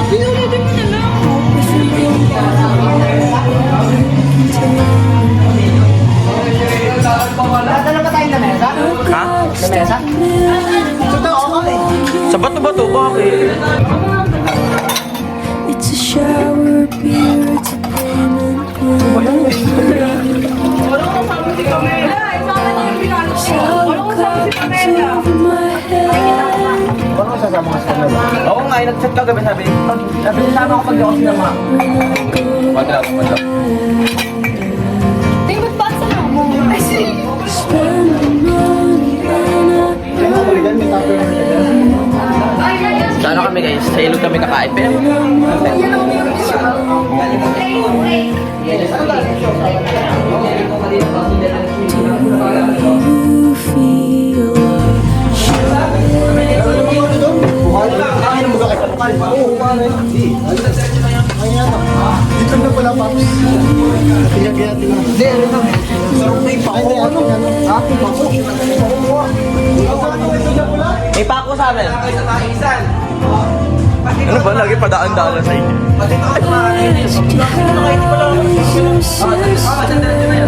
Pinulitin mo na lang. Dala ba tayong lamesa? Ha? Lamesa? Ito ako eh. Sa bato-bato, bakit? It's a shower beer, it's a payment over my head. Ano sasama ka sa kanila? Oo nga, nag-chat ka gabi, sabi. Sabi niya sama ako pag ako sinama. Madrop. Ba't ba sa lang mo? Spend the money on a Kaya mo ulit may tapo yung Sa ano kami guys? Sa ilog kami kakain. Pero, you feel buhal. Ay, ano mga kapal? Oo, paano yun? Ay, ano? Dito na pala, Paps. Pinagyan natin lang. Hindi, ano lang. Sarong may pako. Ay, ano? Ha? Pako? may pako sa amin. Ano ba? Lagi padaan-daan sa inyo. asked you how is your sister?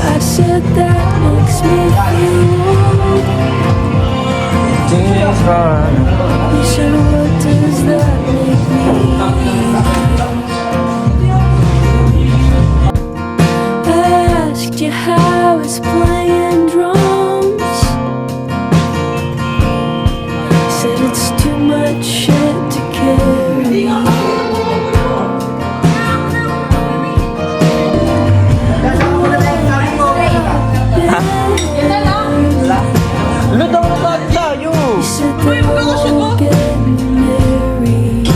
I said that makes me feel old. You said what does that make me? I asked you how it's playing drums. Said it's too much shit to carry. Ludang na ba tayo? You said that we'll get married.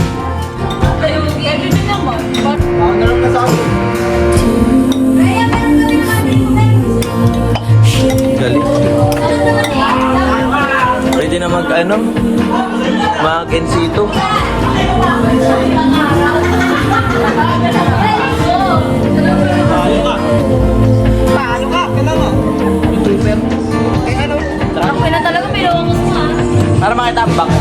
Ano lang na sa akin? Galing. Pwede na mag-NC2. Ako na talaga, may lawang mo ha. Para makita ang back.